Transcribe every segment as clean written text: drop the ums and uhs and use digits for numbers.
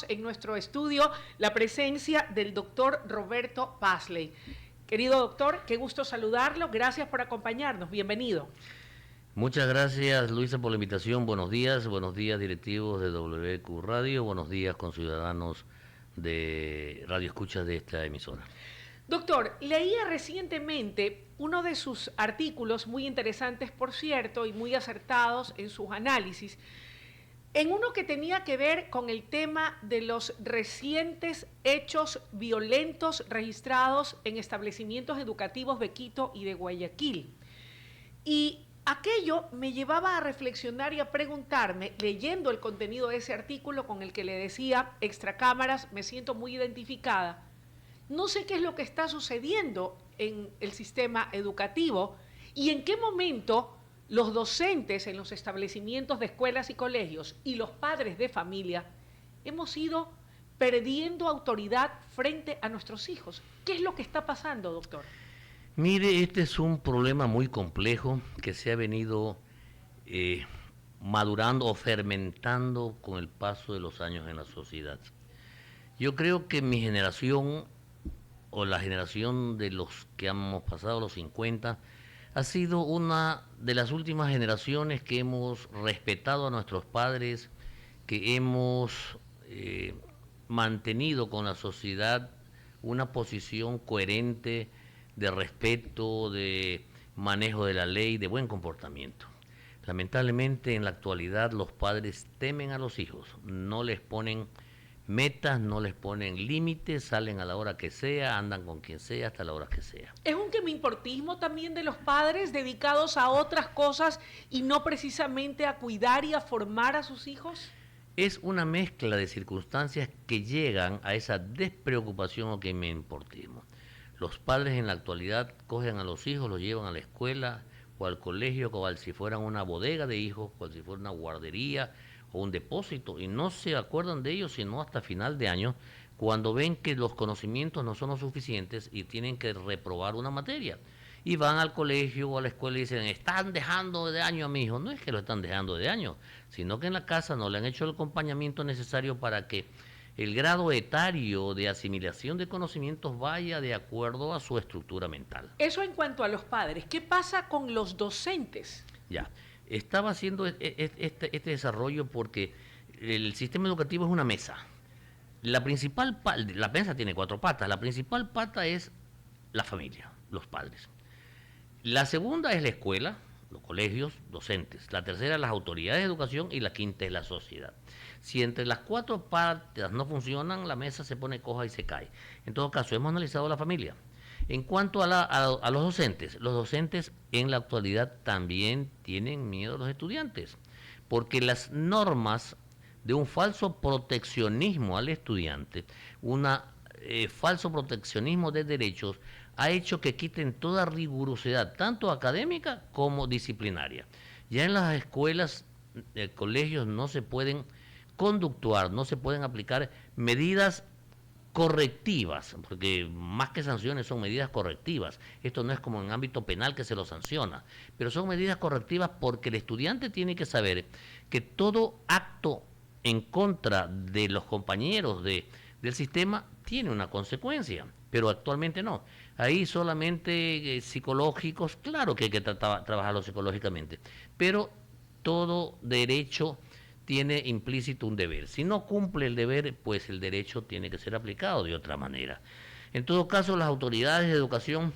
En nuestro estudio la presencia del doctor Roberto Pazley. Querido doctor, qué gusto saludarlo, gracias por acompañarnos, bienvenido. Muchas gracias, Luisa, por la invitación. Buenos días directivos de WQ Radio, buenos días conciudadanos de Radio Escuchas de esta emisora. Doctor, leía recientemente uno de sus artículos, muy interesantes por cierto, y muy acertados en sus análisis, en uno que tenía que ver con el tema de los recientes hechos violentos registrados en establecimientos educativos de Quito y de Guayaquil. Y aquello me llevaba a reflexionar y a preguntarme, leyendo el contenido de ese artículo con el que le decía, extra cámaras, me siento muy identificada. No sé qué es lo que está sucediendo en el sistema educativo y en qué momento los docentes en los establecimientos de escuelas y colegios y los padres de familia hemos ido perdiendo autoridad frente a nuestros hijos. ¿Qué es lo que está pasando, doctor? Mire, este es un problema muy complejo que se ha venido madurando o fermentando con el paso de los años en la sociedad. Yo creo que mi generación o la generación de los que hemos pasado los 50 ha sido una de las últimas generaciones que hemos respetado a nuestros padres, que hemos mantenido con la sociedad una posición coherente de respeto, de manejo de la ley, de buen comportamiento. Lamentablemente en la actualidad los padres temen a los hijos, no les ponen metas, no les ponen límites, salen a la hora que sea, andan con quien sea, hasta la hora que sea. ¿Es un que me importismo también de los padres dedicados a otras cosas y no precisamente a cuidar y a formar a sus hijos? Es una mezcla de circunstancias que llegan a esa despreocupación o que me importismo. Los padres en la actualidad cogen a los hijos, los llevan a la escuela o al colegio como si fueran una bodega de hijos, como si fuera una guardería o un depósito, y no se acuerdan de ellos sino hasta final de año, cuando ven que los conocimientos no son los suficientes y tienen que reprobar una materia. Y van al colegio o a la escuela y dicen, están dejando de año a mi hijo. No es que lo están dejando de año, sino que en la casa no le han hecho el acompañamiento necesario para que el grado etario de asimilación de conocimientos vaya de acuerdo a su estructura mental. Eso en cuanto a los padres. ¿Qué pasa con los docentes? Ya, estaba haciendo este desarrollo porque el sistema educativo es una mesa. La mesa tiene 4 patas. La principal pata es la familia, los padres. La segunda es la escuela, los colegios, docentes. La tercera, las autoridades de educación, y la quinta es la sociedad. Si entre las 4 partes no funcionan, la mesa se pone coja y se cae. En todo caso, hemos analizado la familia. En cuanto a los docentes en la actualidad también tienen miedo a los estudiantes, porque las normas de un falso proteccionismo al estudiante, falso proteccionismo de derechos, ha hecho que quiten toda rigurosidad, tanto académica como disciplinaria. Ya en las escuelas, colegios no se pueden conductuar, no se pueden aplicar medidas correctivas, porque más que sanciones son medidas correctivas. Esto no es como en ámbito penal que se lo sanciona, pero son medidas correctivas porque el estudiante tiene que saber que todo acto en contra de los compañeros del sistema tiene una consecuencia, pero actualmente no. Ahí solamente psicológicos, claro que hay que trabajarlo psicológicamente, pero todo derecho tiene implícito un deber. Si no cumple el deber, pues el derecho tiene que ser aplicado de otra manera. En todo caso, las autoridades de educación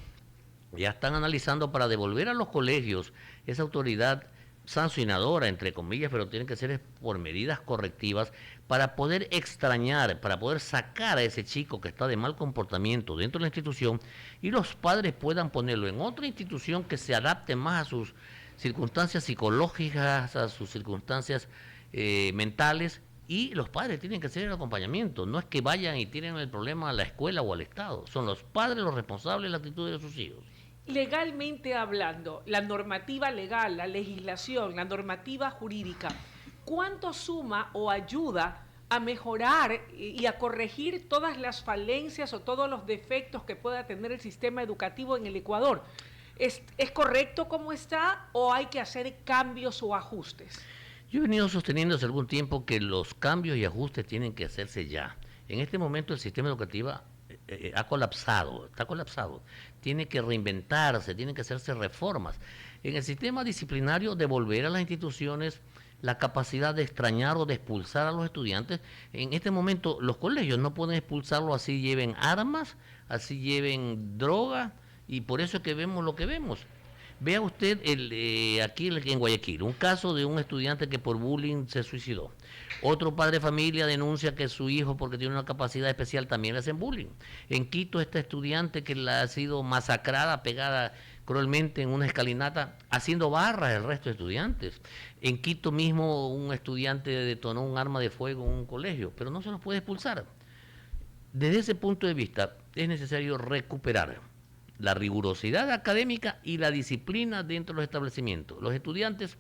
ya están analizando para devolver a los colegios esa autoridad sancionadora, entre comillas, pero tienen que ser por medidas correctivas para poder extrañar, para poder sacar a ese chico que está de mal comportamiento dentro de la institución y los padres puedan ponerlo en otra institución que se adapte más a sus circunstancias psicológicas, a sus circunstancias mentales, y los padres tienen que hacer el acompañamiento. No es que vayan y tienen el problema a la escuela o al Estado, son los padres los responsables de la actitud de sus hijos. Legalmente hablando, la normativa legal, la legislación, la normativa jurídica, ¿cuánto suma o ayuda a mejorar y a corregir todas las falencias o todos los defectos que pueda tener el sistema educativo en el Ecuador? ¿Es correcto como está o hay que hacer cambios o ajustes? Yo he venido sosteniendo hace algún tiempo que los cambios y ajustes tienen que hacerse ya. En este momento el sistema educativo ha colapsado, está colapsado. Tiene que reinventarse, tienen que hacerse reformas. En el sistema disciplinario, devolver a las instituciones la capacidad de extrañar o de expulsar a los estudiantes. En este momento los colegios no pueden expulsarlo así lleven armas, así lleven droga, y por eso es que vemos lo que vemos. Vea usted aquí en Guayaquil, un caso de un estudiante que por bullying se suicidó. Otro padre de familia denuncia que su hijo, porque tiene una capacidad especial, también le hacen bullying. En Quito, esta estudiante que la ha sido masacrada, pegada cruelmente en una escalinata, haciendo barras el resto de estudiantes. En Quito mismo, un estudiante detonó un arma de fuego en un colegio, pero no se los puede expulsar. Desde ese punto de vista, es necesario recuperar la rigurosidad académica y la disciplina dentro de los establecimientos. Los estudiantes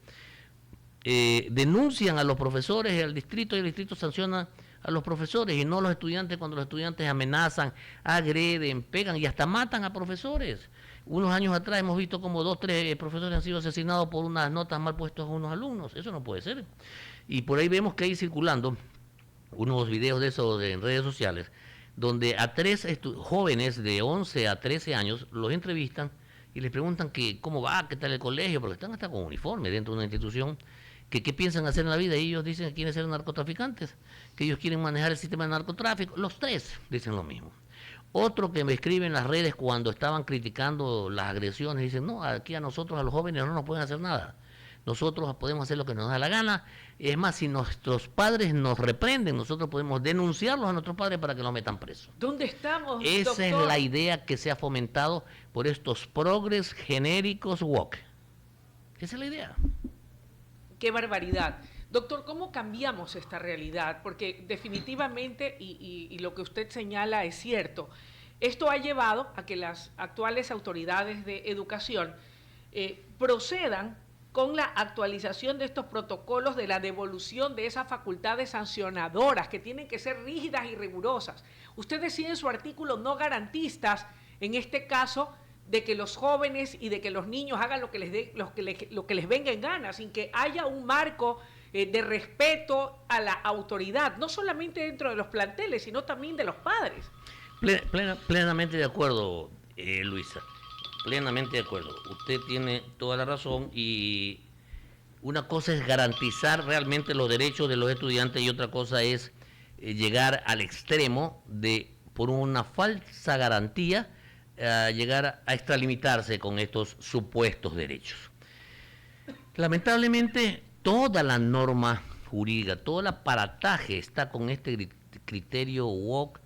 denuncian a los profesores y al distrito, y el distrito sanciona a los profesores, y no los estudiantes cuando los estudiantes amenazan, agreden, pegan y hasta matan a profesores. Unos años atrás hemos visto como 2, 3 profesores han sido asesinados por unas notas mal puestas a unos alumnos. Eso no puede ser. Y por ahí vemos que hay circulando unos videos de esos en redes sociales, donde a 3 jóvenes de 11 a 13 años los entrevistan y les preguntan que cómo va, qué tal el colegio, porque están hasta con uniforme dentro de una institución, que qué piensan hacer en la vida, y ellos dicen que quieren ser narcotraficantes, que ellos quieren manejar el sistema de narcotráfico. Los 3 dicen lo mismo. Otro que me escribe en las redes cuando estaban criticando las agresiones, dicen, no, aquí a nosotros, a los jóvenes, no nos pueden hacer nada. Nosotros podemos hacer lo que nos da la gana. Es más, si nuestros padres nos reprenden, nosotros podemos denunciarlos a nuestros padres para que los metan presos. ¿Dónde estamos, Esa doctor? es la idea que se ha fomentado por estos progres genéricos woke. Esa es la idea. Qué barbaridad. Doctor, ¿cómo cambiamos esta realidad? Porque definitivamente, y lo que usted señala es cierto, esto ha llevado a que las actuales autoridades de educación procedan con la actualización de estos protocolos de la devolución de esas facultades sancionadoras que tienen que ser rígidas y rigurosas. Usted decía en su artículo no garantistas, en este caso, de que los jóvenes y de que los niños hagan lo que les venga en gana, sin que haya un marco de respeto a la autoridad, no solamente dentro de los planteles, sino también de los padres. Plenamente de acuerdo, Luisa. Plenamente de acuerdo. Usted tiene toda la razón, y una cosa es garantizar realmente los derechos de los estudiantes y otra cosa es llegar al extremo de, por una falsa garantía, llegar a extralimitarse con estos supuestos derechos. Lamentablemente, toda la norma jurídica, todo el aparataje está con este criterio woke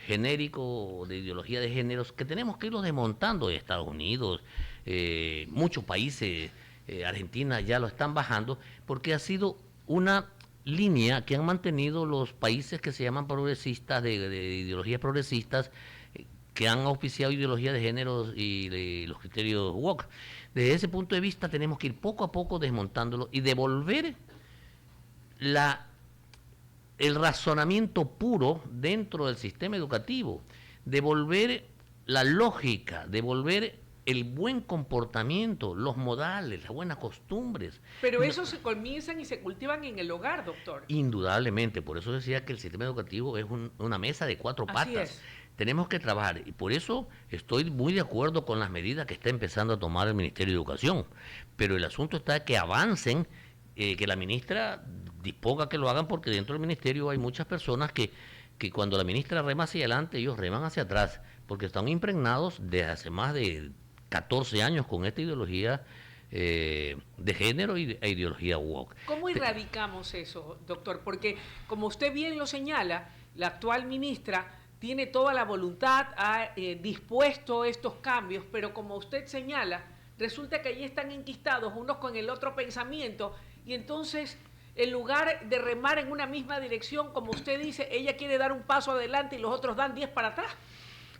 genérico de ideología de géneros que tenemos que irlo desmontando de Estados Unidos. Muchos países, Argentina ya lo están bajando, porque ha sido una línea que han mantenido los países que se llaman progresistas, de ideologías progresistas, que han auspiciado ideología de géneros y de los criterios woke. Desde ese punto de vista tenemos que ir poco a poco desmontándolo y devolver el razonamiento puro dentro del sistema educativo, devolver la lógica, devolver el buen comportamiento, los modales, las buenas costumbres. Pero eso se comienzan y se cultivan en el hogar, doctor. Indudablemente, por eso decía que el sistema educativo es una mesa de 4 patas. Así es. Tenemos que trabajar, y por eso estoy muy de acuerdo con las medidas que está empezando a tomar el Ministerio de Educación, pero el asunto está que avancen, que la ministra disponga que lo hagan, porque dentro del ministerio hay muchas personas que cuando la ministra rema hacia adelante, ellos reman hacia atrás, porque están impregnados desde hace más de 14 años con esta ideología de género e ideología woke. ¿Cómo erradicamos eso, doctor? Porque, como usted bien lo señala, la actual ministra tiene toda la voluntad, ha dispuesto estos cambios, pero como usted señala, resulta que allí están enquistados unos con el otro pensamiento, y entonces, en lugar de remar en una misma dirección, como usted dice, ella quiere dar un paso adelante y los otros dan 10 para atrás.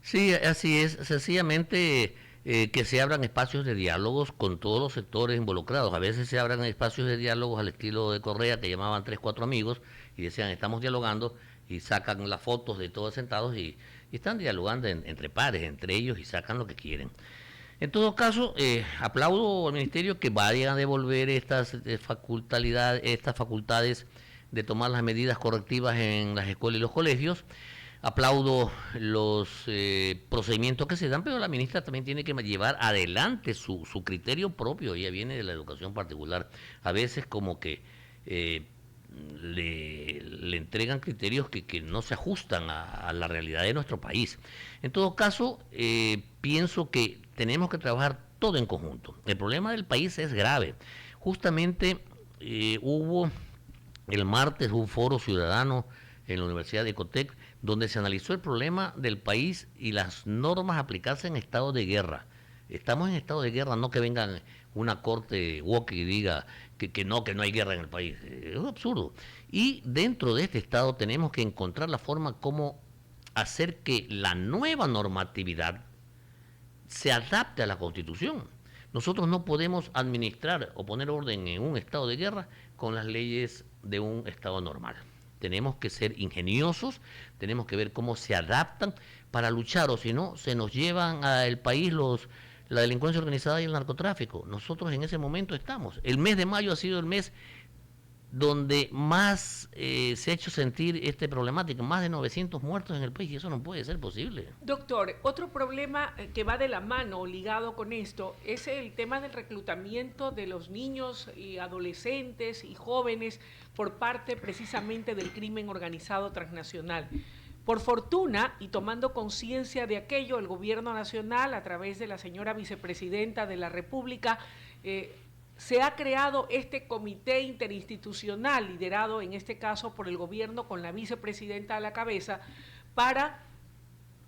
Sí, así es. Sencillamente que se abran espacios de diálogos con todos los sectores involucrados. A veces se abran espacios de diálogos al estilo de Correa, que llamaban 3, 4 amigos y decían, estamos dialogando, y sacan las fotos de todos sentados y están dialogando entre pares, entre ellos, y sacan lo que quieren. En todo caso, aplaudo al Ministerio que vayan a devolver estas facultades de tomar las medidas correctivas en las escuelas y los colegios. Aplaudo los procedimientos que se dan, pero la ministra también tiene que llevar adelante su criterio propio. Ella viene de la educación particular. A veces como que le entregan criterios que no se ajustan a la realidad de nuestro país. En todo caso, pienso que tenemos que trabajar todo en conjunto. El problema del país es grave. Justamente hubo el martes un foro ciudadano en la Universidad de Ecotec donde se analizó el problema del país y las normas a aplicarse en estado de guerra. Estamos en estado de guerra, no que vengan una corte woke y diga que no hay guerra en el país. Es absurdo. Y dentro de este estado tenemos que encontrar la forma como hacer que la nueva normatividad se adapte a la Constitución. Nosotros no podemos administrar o poner orden en un estado de guerra con las leyes de un estado normal. Tenemos que ser ingeniosos, tenemos que ver cómo se adaptan para luchar, o si no, se nos llevan al país la delincuencia organizada y el narcotráfico. Nosotros en ese momento estamos. El mes de mayo ha sido el mes donde más se ha hecho sentir esta problemática, más de 900 muertos en el país, y eso no puede ser posible. Doctor, otro problema que va de la mano, ligado con esto, es el tema del reclutamiento de los niños y adolescentes y jóvenes por parte precisamente del crimen organizado transnacional. Por fortuna, y tomando conciencia de aquello, el gobierno nacional, a través de la señora vicepresidenta de la República, se ha creado este comité interinstitucional, liderado en este caso por el gobierno con la vicepresidenta a la cabeza, para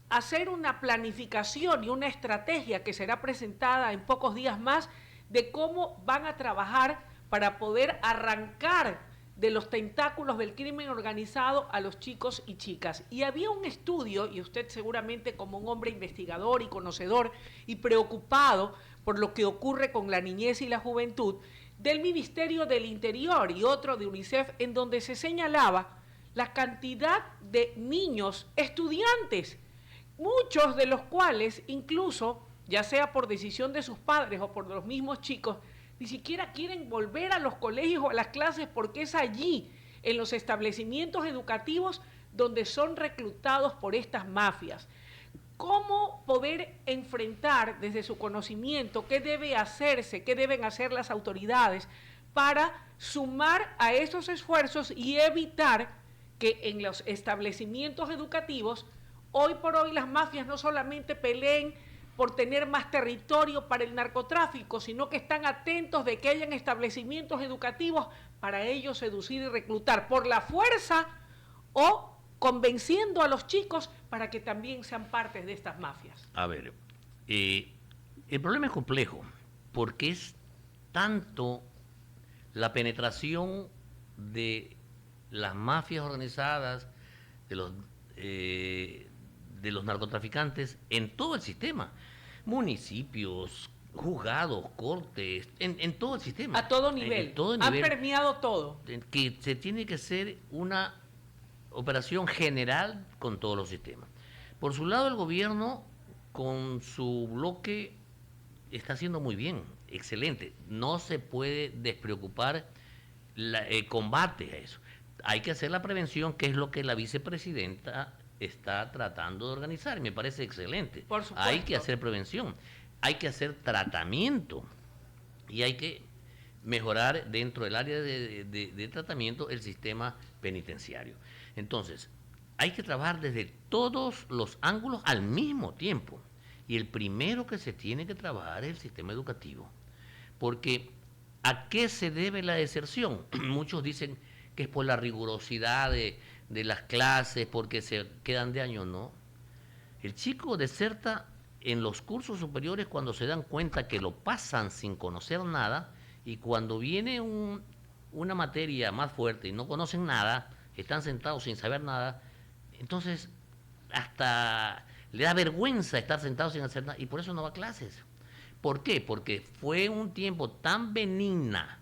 hacer una planificación y una estrategia que será presentada en pocos días más de cómo van a trabajar para poder arrancar de los tentáculos del crimen organizado a los chicos y chicas. Y había un estudio, y usted seguramente como un hombre investigador y conocedor y preocupado por lo que ocurre con la niñez y la juventud, del Ministerio del Interior y otro de UNICEF, en donde se señalaba la cantidad de niños estudiantes, muchos de los cuales incluso, ya sea por decisión de sus padres o por los mismos chicos, ni siquiera quieren volver a los colegios o a las clases porque es allí, en los establecimientos educativos, donde son reclutados por estas mafias. ¿Cómo poder enfrentar desde su conocimiento qué debe hacerse, qué deben hacer las autoridades para sumar a esos esfuerzos y evitar que en los establecimientos educativos, hoy por hoy las mafias no solamente peleen por tener más territorio para el narcotráfico, sino que están atentos de que hayan establecimientos educativos para ellos seducir y reclutar por la fuerza o convenciendo a los chicos para que también sean partes de estas mafias? A ver, el problema es complejo, porque es tanto la penetración de las mafias organizadas, de los narcotraficantes en todo el sistema, municipios, juzgados, cortes, en todo el sistema. A todo nivel. Han permeado todo. Que se tiene que hacer una operación general con todos los sistemas. Por su lado, el gobierno, con su bloque, está haciendo muy bien, excelente. No se puede despreocupar el combate a eso. Hay que hacer la prevención, que es lo que la vicepresidenta está tratando de organizar. Me parece excelente. Por supuesto. Hay que hacer prevención, hay que hacer tratamiento y hay que mejorar dentro del área de tratamiento el sistema penitenciario. Entonces, hay que trabajar desde todos los ángulos al mismo tiempo. Y el primero que se tiene que trabajar es el sistema educativo. Porque, ¿a qué se debe la deserción? Muchos dicen que es por la rigurosidad de las clases, porque se quedan de año. No. El chico deserta en los cursos superiores cuando se dan cuenta que lo pasan sin conocer nada, y cuando viene una materia más fuerte y no conocen nada, están sentados sin saber nada, entonces hasta le da vergüenza estar sentados sin hacer nada, y por eso no va a clases. ¿Por qué? Porque fue un tiempo tan benigna,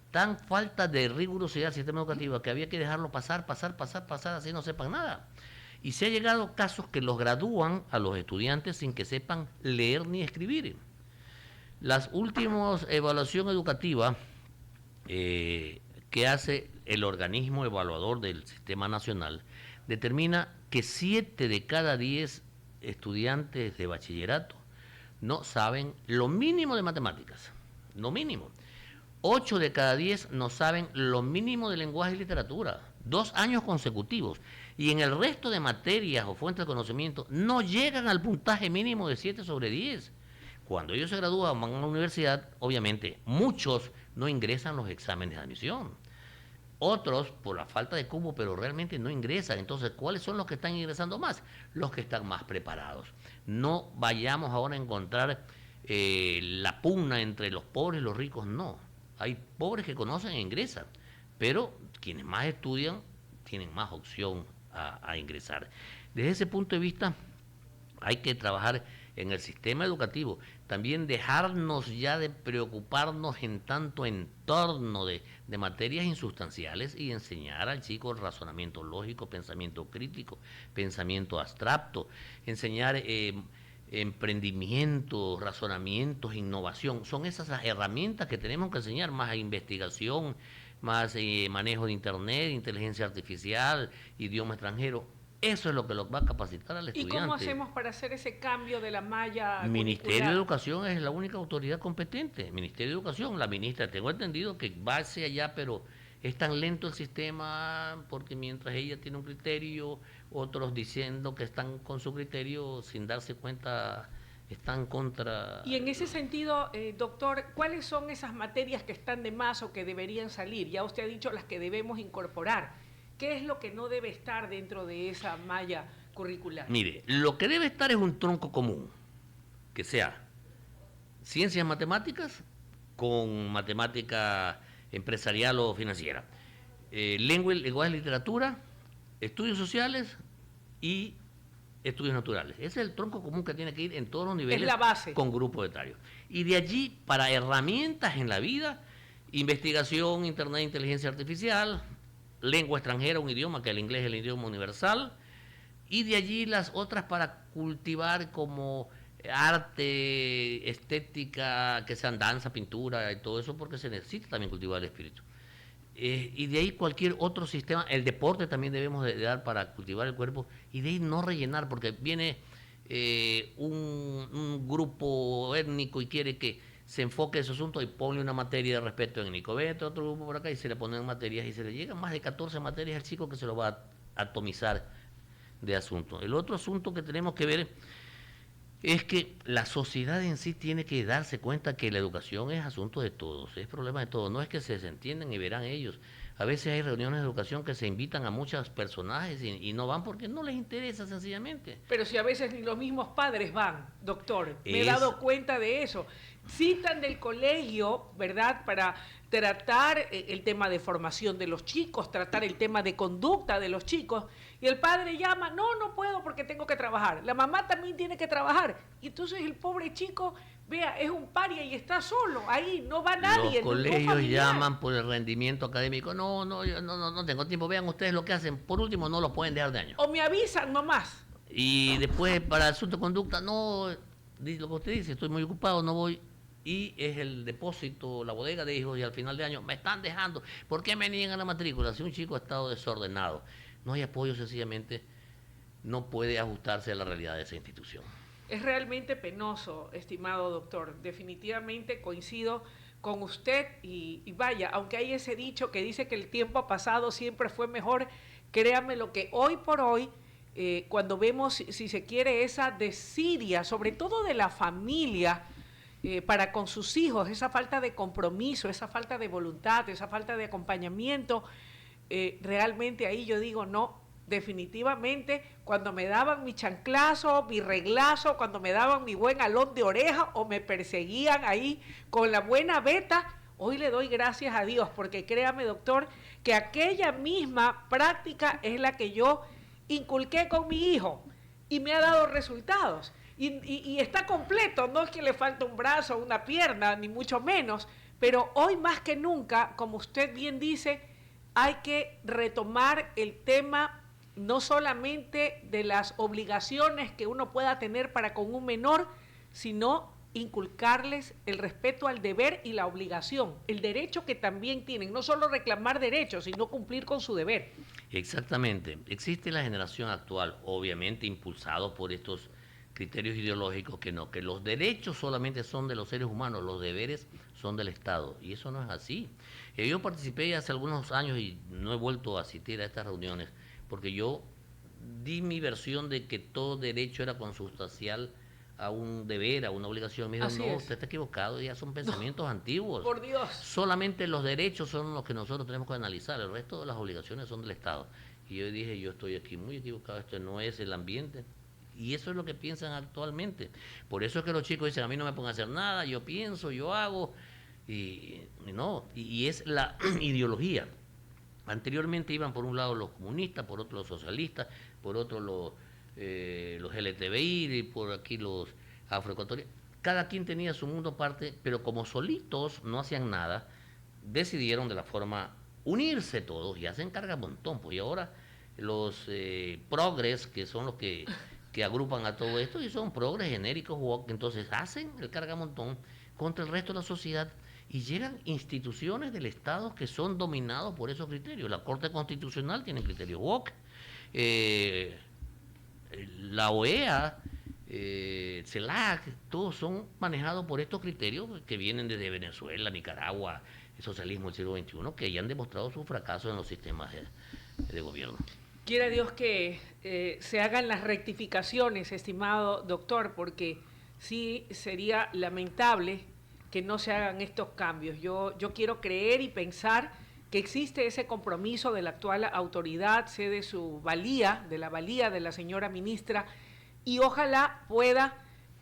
tan falta de rigurosidad del sistema educativo, que había que dejarlo pasar, así no sepan nada. Y se ha llegado a casos que los gradúan a los estudiantes sin que sepan leer ni escribir. Las últimas evaluación educativa que hace el organismo evaluador del Sistema Nacional determina que 7 de cada 10 estudiantes de bachillerato no saben lo mínimo de matemáticas, lo mínimo. 8 de cada 10 no saben lo mínimo de lenguaje y literatura, 2 años consecutivos. Y en el resto de materias o fuentes de conocimiento no llegan al puntaje mínimo de 7 sobre 10. Cuando ellos se gradúan, van a la universidad, obviamente, muchos no ingresan los exámenes de admisión. Otros, por la falta de cupo, pero realmente no ingresan. Entonces, ¿cuáles son los que están ingresando más? Los que están más preparados. No vayamos ahora a encontrar la pugna entre los pobres y los ricos, no. Hay pobres que conocen e ingresan, pero quienes más estudian tienen más opción a ingresar. Desde ese punto de vista, hay que trabajar en el sistema educativo, también dejarnos ya de preocuparnos en tanto entorno de materias insustanciales y enseñar al chico el razonamiento lógico, pensamiento crítico, pensamiento abstracto, enseñar emprendimiento, razonamientos, innovación. Son esas las herramientas que tenemos que enseñar, más investigación, más manejo de internet, inteligencia artificial, idioma extranjero. Eso es lo que los va a capacitar al estudiante. ¿Y cómo hacemos para hacer ese cambio de la malla curricular? Ministerio de Educación es la única autoridad competente. Ministerio de Educación, la ministra, tengo entendido que va hacia allá, pero es tan lento el sistema porque mientras ella tiene un criterio, otros diciendo que están con su criterio sin darse cuenta están contra... Y en ese sentido, doctor, ¿cuáles son esas materias que están de más o que deberían salir? Ya usted ha dicho las que debemos incorporar. ¿Qué es lo que no debe estar dentro de esa malla curricular? Mire, lo que debe estar es un tronco común, que sea ciencias matemáticas con matemática empresarial o financiera, lengua, lenguaje, literatura, estudios sociales y estudios naturales. Ese es el tronco común que tiene que ir en todos los niveles. Es la base. Con grupos etarios. Y de allí, para herramientas en la vida, investigación, internet, inteligencia artificial, lengua extranjera, un idioma, que el inglés es el idioma universal, y de allí las otras para cultivar como arte, estética, que sean danza, pintura y todo eso, porque se necesita también cultivar el espíritu. Y de ahí cualquier otro sistema, el deporte también debemos de dar para cultivar el cuerpo, y de ahí no rellenar, porque viene un grupo étnico y quiere que se enfoque ese asunto y pone una materia de respeto étnico, vete a otro grupo por acá y se le ponen materias y se le llegan más de 14 materias al chico que se lo va a atomizar de asunto. El otro asunto que tenemos que ver es que la sociedad en sí tiene que darse cuenta que la educación es asunto de todos, es problema de todos, no es que se desentiendan y verán ellos. A veces hay reuniones de educación que se invitan a muchos personajes y no van porque no les interesa sencillamente. Pero si a veces ni los mismos padres van, doctor, me he dado cuenta de eso. Citan del colegio, ¿verdad?, para tratar el tema de formación de los chicos, tratar el tema de conducta de los chicos, y el padre llama, no puedo porque tengo que trabajar, la mamá también tiene que trabajar, y entonces el pobre chico, vea, es un paria y está solo, ahí no va nadie. Los colegios llaman por el rendimiento académico, yo no tengo tiempo, vean ustedes lo que hacen, por último no los pueden dejar de año. O me avisan nomás. Y después para el asunto de conducta, no, lo que usted dice, estoy muy ocupado, no voy. Y es el depósito, la bodega de hijos, y al final de año me están dejando. ¿Por qué me niegan la matrícula? Si un chico ha estado desordenado, no hay apoyo, sencillamente no puede ajustarse a la realidad de esa institución. Es realmente penoso, estimado doctor. Definitivamente coincido con usted y vaya, aunque hay ese dicho que dice que el tiempo pasado siempre fue mejor, créame lo que hoy por hoy, cuando vemos, si se quiere, esa desidia, sobre todo de la familia, para con sus hijos, esa falta de compromiso, esa falta de voluntad, esa falta de acompañamiento, realmente ahí yo digo, no, definitivamente, cuando me daban mi chanclazo, mi reglazo, cuando me daban mi buen alón de oreja o me perseguían ahí con la buena beta, hoy le doy gracias a Dios, porque créame, doctor, que aquella misma práctica es la que yo inculqué con mi hijo y me ha dado resultados. Y está completo, no es que le falta un brazo, una pierna, ni mucho menos, pero hoy más que nunca, como usted bien dice, hay que retomar el tema no solamente de las obligaciones que uno pueda tener para con un menor, sino inculcarles el respeto al deber y la obligación, el derecho que también tienen, no solo reclamar derechos, sino cumplir con su deber. Exactamente. Existe la generación actual, obviamente impulsado por estos criterios ideológicos, que no, que los derechos solamente son de los seres humanos, los deberes son del Estado, y eso no es así. Yo participé hace algunos años y no he vuelto a asistir a estas reuniones, porque yo di mi versión de que todo derecho era consustancial a un deber, a una obligación. Me dijeron, no, usted está equivocado, ya son pensamientos antiguos. Por Dios. Solamente los derechos son los que nosotros tenemos que analizar, el resto de las obligaciones son del Estado. Y yo dije, yo estoy aquí muy equivocado, esto no es el ambiente. Y eso es lo que piensan actualmente. Por eso es que los chicos dicen, a mí no me pongan a hacer nada, yo pienso, yo hago, y es la ideología. Anteriormente iban por un lado los comunistas, por otro los socialistas, por otro los LGTBI, y por aquí los afroecuatorianos. Cada quien tenía su mundo aparte, pero como solitos no hacían nada, decidieron de la forma unirse todos y hacen cargamontón. Pues y ahora los progres, que son los que agrupan a todo esto, y son progres genéricos, entonces hacen el cargamontón contra el resto de la sociedad y llegan instituciones del Estado que son dominados por esos criterios. La Corte Constitucional tiene criterios woke, la OEA, CELAC, todos son manejados por estos criterios que vienen desde Venezuela, Nicaragua, el socialismo del siglo XXI, que ya han demostrado su fracaso en los sistemas de gobierno. Quiera Dios que se hagan las rectificaciones, estimado doctor, porque sí sería lamentable que no se hagan estos cambios. Yo quiero creer y pensar que existe ese compromiso de la actual autoridad, sé de su valía, de la valía de la señora ministra, y ojalá pueda,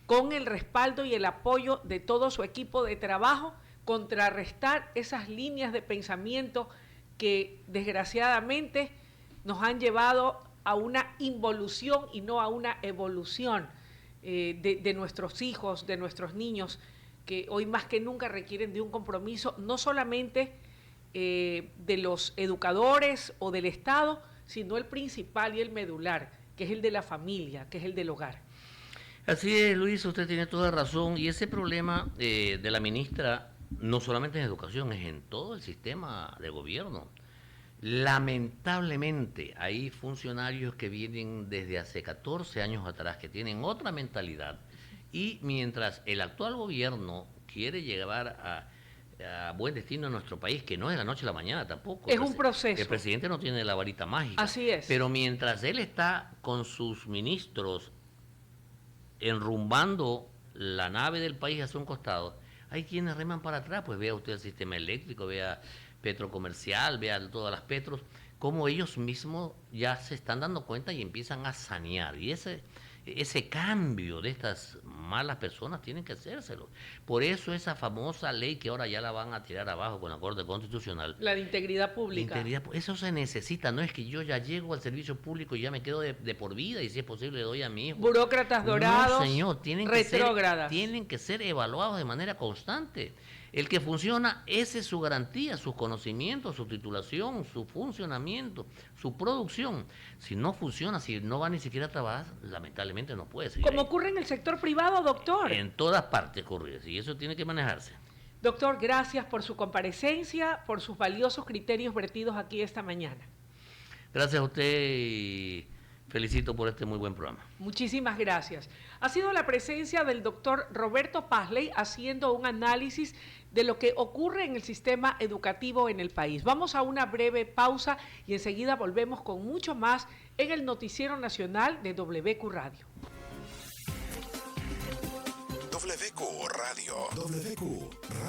con el respaldo y el apoyo de todo su equipo de trabajo, contrarrestar esas líneas de pensamiento que desgraciadamente nos han llevado a una involución y no a una evolución de nuestros hijos, de nuestros niños, que hoy más que nunca requieren de un compromiso, no solamente de los educadores o del Estado, sino el principal y el medular, que es el de la familia, que es el del hogar. Así es, Luis, usted tiene toda razón, y ese problema de la ministra no solamente en educación, es en todo el sistema de gobierno. Lamentablemente hay funcionarios que vienen desde hace 14 años atrás, que tienen otra mentalidad, y mientras el actual gobierno quiere llevar a buen destino en nuestro país, que no es de la noche a la mañana tampoco. Es un proceso. El presidente no tiene la varita mágica. Así es. Pero mientras él está con sus ministros enrumbando la nave del país hacia un costado, hay quienes reman para atrás. Pues vea usted el sistema eléctrico, vea Petrocomercial, vea todas las petros, cómo ellos mismos ya se están dando cuenta y empiezan a sanear. Y ese cambio de estas malas personas tienen que hacérselo. Por eso esa famosa ley que ahora ya la van a tirar abajo con la Corte Constitucional. La de integridad pública. Eso se necesita, no es que yo ya llego al servicio público y ya me quedo de por vida y si es posible le doy a mi hijo. Burócratas dorados, no, señor, tienen que ser evaluados de manera constante. El que funciona, esa es su garantía, sus conocimientos, su titulación, su funcionamiento, su producción. Si no funciona, si no va ni siquiera a trabajar, lamentablemente no puede seguir. Como ocurre en el sector privado, doctor. En todas partes ocurre, y eso tiene que manejarse. Doctor, gracias por su comparecencia, por sus valiosos criterios vertidos aquí esta mañana. Gracias a usted y felicito por este muy buen programa. Muchísimas gracias. Ha sido la presencia del doctor Roberto Pazley haciendo un análisis de lo que ocurre en el sistema educativo en el país. Vamos a una breve pausa y enseguida volvemos con mucho más en el Noticiero Nacional de WQ Radio. WQ Radio. WQ Radio.